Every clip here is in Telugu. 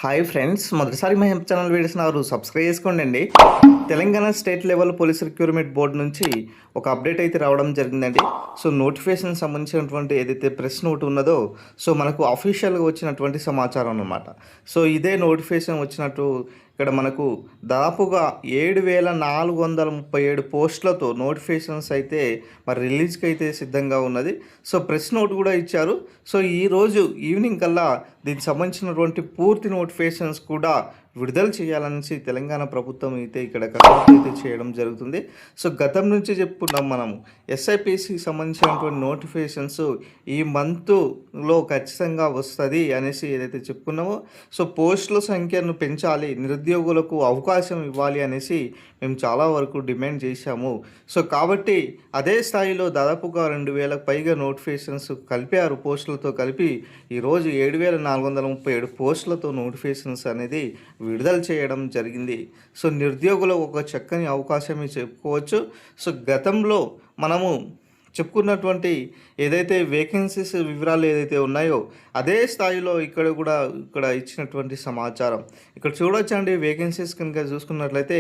హాయ్ ఫ్రెండ్స్, మొదటిసారి మా హెల్ప్ ఛానల్ వీడియోస్ సబ్స్క్రైబ్ చేసుకోండి. Telangana state level police recruitment board నుంచి ఒక అప్డేట్ అయితే రావడం జరిగిందండి. సో నోటిఫికేషన్ సంబంధించినటువంటి ఏదైతే ప్రెస్ నోట్ ఉన్నదో సో మనకు అఫీషియల్గా వచ్చినటువంటి సమాచారం అన్నమాట. సో ఇదే నోటిఫికేషన్ వచ్చినట్టు ఇక్కడ మనకు దాదాపుగా 7,437 పోస్టులతో నోటిఫికేషన్స్ అయితే మరి రిలీజ్కి అయితే సిద్ధంగా ఉన్నది. సో ప్రెస్ నోట్ కూడా ఇచ్చారు. సో ఈరోజు ఈవినింగ్ కల్లా దీనికి సంబంధించినటువంటి పూర్తి నోటిఫికేషన్స్ కూడా విడుదల చేయాలనేసి తెలంగాణ ప్రభుత్వం అయితే ఇక్కడ కసరత్తు అయితే చేయడం జరుగుతుంది. సో గతం నుంచి చెప్పుకున్నాం మనము ఎస్ఐపిసికి సంబంధించినటువంటి నోటిఫికేషన్స్ ఈ మంత్లో ఖచ్చితంగా వస్తుంది అనేసి ఏదైతే చెప్పుకున్నామో సో పోస్టుల సంఖ్యను పెంచాలి, నిరుద్యోగులకు అవకాశం ఇవ్వాలి అనేసి మేము చాలా వరకు డిమాండ్ చేశాము. సో కాబట్టి అదే స్థాయిలో దాదాపుగా 2,000కు పైగా నోటిఫికేషన్స్ కలిపారు. పోస్టులతో కలిపి ఈరోజు 7,437 పోస్టులతో నోటిఫికేషన్స్ అనేది విడుదల చేయడం జరిగింది. సో నిరుద్యోగులకు ఒక చక్కని అవకాశమే చెప్పుకోవచ్చు. సో గతంలో మనము చెప్పుకున్నటువంటి ఏదైతే వేకెన్సీస్ వివరాలు ఏదైతే ఉన్నాయో అదే స్థాయిలో ఇక్కడ ఇచ్చినటువంటి సమాచారం ఇక్కడ చూడొచ్చండి. వేకెన్సీస్ కనుక చూసుకున్నట్లయితే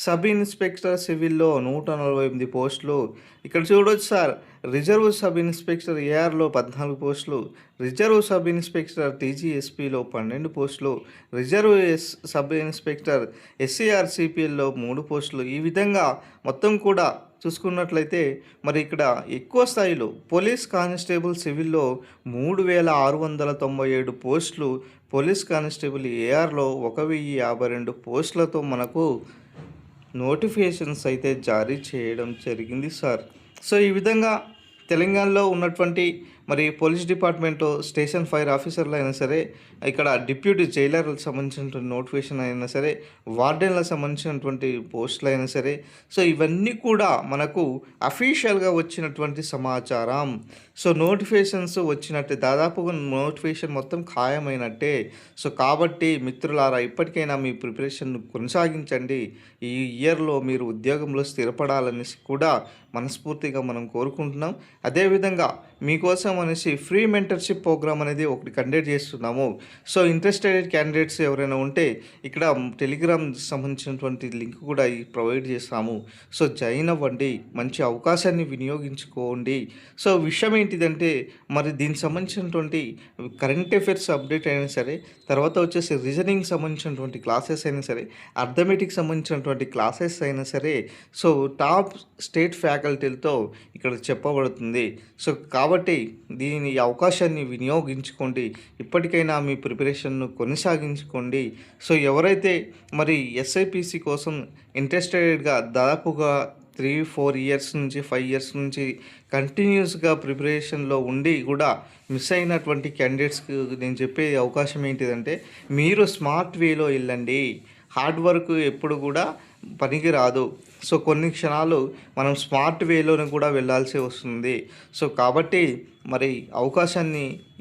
సబ్ ఇన్స్పెక్టర్ సివిల్లో 148 పోస్టులు. ఇక్కడ చూడొచ్చు సార్, రిజర్వ్ సబ్ ఇన్స్పెక్టర్ ఏఆర్లో 14 పోస్టులు, రిజర్వ్ సబ్ ఇన్స్పెక్టర్ టీజీఎస్పీలో 12 పోస్టులు, రిజర్వ్ సబ్ ఇన్స్పెక్టర్ ఎస్సీఆర్సీపీఎల్లో 3 పోస్టులు. ఈ విధంగా మొత్తం కూడా చూసుకున్నట్లయితే మరి ఇక్కడ ఎక్కువ స్థాయిలో పోలీస్ కానిస్టేబుల్ సివిల్లో 3,697 పోస్టులు, పోలీస్ కానిస్టేబుల్ ఏఆర్లో 1,052 పోస్టులతో మనకు నోటిఫికేషన్స్ అయితే జారీ చేయడం జరిగింది సార్. సో ఈ విధంగా తెలంగాణలో ఉన్నటువంటి మరి పోలీస్ డిపార్ట్మెంట్ స్టేషన్ ఫైర్ ఆఫీసర్లు అయినా సరే, ఇక్కడ డిప్యూటీ జైలర్లకు సంబంధించినటువంటి నోటిఫికేషన్ అయినా సరే, వార్డెన్లకు సంబంధించినటువంటి పోస్టులు అయినా సరే, సో ఇవన్నీ కూడా మనకు అఫీషియల్గా వచ్చినటువంటి సమాచారం. సో నోటిఫికేషన్స్ వచ్చినట్టే, దాదాపుగా నోటిఫికేషన్ మొత్తం ఖాయమైనట్టే. సో కాబట్టి మిత్రులారా, ఇప్పటికైనా మీ ప్రిపరేషన్ కొనసాగించండి. ఈ ఇయర్లో మీరు ఉద్యోగంలో స్థిరపడాలనేసి కూడా మనస్ఫూర్తిగా మనం కోరుకుంటున్నాం. అదేవిధంగా మీకోసం అనేసి ఫ్రీ మెంటర్షిప్ ప్రోగ్రామ్ అనేది ఒకటి కండక్ట్ చేస్తున్నాము. సో ఇంట్రెస్టెడ్ క్యాండిడేట్స్ ఎవరైనా ఉంటే ఇక్కడ టెలిగ్రామ్ సంబంధించినటువంటి లింక్ కూడా ప్రొవైడ్ చేస్తాము. సో జాయిన్ అవ్వండి, మంచి అవకాశాన్ని వినియోగించుకోండి. సో విషయం ఏంటిదంటే మరి దీనికి సంబంధించినటువంటి కరెంట్ అఫైర్స్ అప్డేట్ అయినా సరే, తర్వాత వచ్చేసి రీజనింగ్ సంబంధించినటువంటి క్లాసెస్ అయినా సరే, అర్థమెటిక్ సంబంధించినటువంటి క్లాసెస్ అయినా సరే, సో టాప్ స్టేట్ ఫ్యాకల్టీలతో ఇక్కడ చెప్పబడుతుంది. సో కాబట్టి దీని అవకాశాన్ని వినియోగించుకోండి. ఇప్పటికైనా మీ ప్రిపరేషన్ను కొనసాగించుకోండి. సో ఎవరైతే మరి ఎస్ఐపిసి కోసం ఇంట్రెస్టెడ్గా దాదాపుగా 3-4 ఇయర్స్ నుంచి 5 ఇయర్స్ నుంచి కంటిన్యూస్గా ప్రిపరేషన్లో ఉండి కూడా మిస్ అయినటువంటి క్యాండిడేట్స్కి నేను చెప్పే అవకాశం ఏంటిదంటే, మీరు స్మార్ట్ వేలో వెళ్ళండి. హార్డ్ వర్క్ ఎప్పుడు కూడా పనికి రాదు. సో కొన్ని క్షణాలు మనం స్మార్ట్ వేలోనే కూడా వెళ్ళాల్సి వస్తుంది. సో కాబట్టి మరి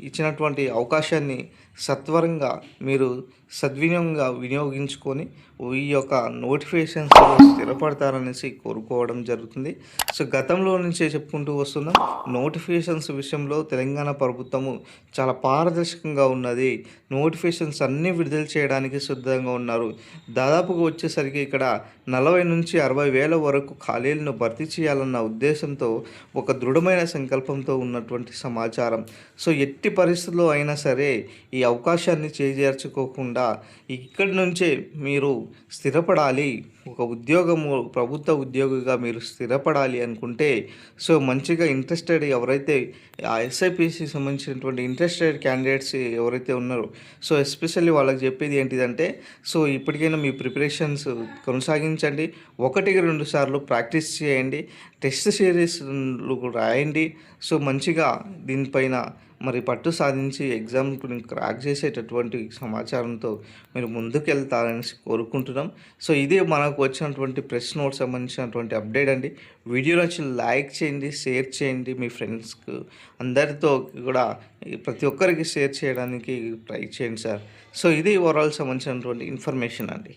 ఇచ్చినటువంటి అవకాశాన్ని సత్వరంగా మీరు సద్వినియోగంగా వినియోగించుకొని ఈ యొక్క నోటిఫికేషన్స్లో స్థిరపడతారనేసి కోరుకోవడం జరుగుతుంది. సో గతంలో నుంచే చెప్పుకుంటూ వస్తున్నాం, నోటిఫికేషన్స్ విషయంలో తెలంగాణ ప్రభుత్వము చాలా పారదర్శకంగా ఉన్నది. నోటిఫికేషన్స్ అన్నీ విడుదల చేయడానికి సిద్ధంగా ఉన్నారు. దాదాపుగా వచ్చేసరికి ఇక్కడ 40 నుంచి 60 వేల వరకు ఖాళీలను భర్తీ చేయాలన్న ఉద్దేశంతో ఒక దృఢమైన సంకల్పంతో ఉన్నటువంటి సమాచారం. సో ఎట్టి పరిస్థితుల్లో అయినా సరే ఈ అవకాశాన్ని చేజార్చుకోకుండా ఇక్కడి నుంచే మీరు స్థిరపడాలి. ఒక ప్రభుత్వ ఉద్యోగిగా మీరు స్థిరపడాలి అనుకుంటే సో మంచిగా ఇంట్రెస్టెడ్ ఎవరైతే ఆ ఎస్ఐపిసి సంబంధించినటువంటి ఇంట్రెస్టెడ్ క్యాండిడేట్స్ ఎవరైతే ఉన్నారో సో ఎస్పెషల్లీ వాళ్ళకి చెప్పేది ఏంటిదంటే, సో ఇప్పటికైనా మీ ప్రిపరేషన్స్ కొనసాగించండి. 1-2 సార్లు ప్రాక్టీస్ చేయండి, టెస్ట్ సిరీస్లు రాయండి. సో మంచిగా దీనిపైన మరి పట్టు సాధించి ఎగ్జామ్ని క్రాక్ చేసేటటువంటి సమాచారంతో మీరు ముందుకెళ్తారని కోరుకుంటున్నాం. సో ఇది మనకు వచ్చినటువంటి ప్రెస్ నోట్ సంబంధించినటువంటి అప్డేట్ అండి. వీడియో నచ్చి లైక్ చేయండి, షేర్ చేయండి, మీ ఫ్రెండ్స్కి అందరితో కూడా ప్రతి ఒక్కరికి షేర్ చేయడానికి ట్రై చేయండి సార్. సో ఇది ఓవరాల్ సంబంధించినటువంటి ఇన్ఫర్మేషన్ అండి.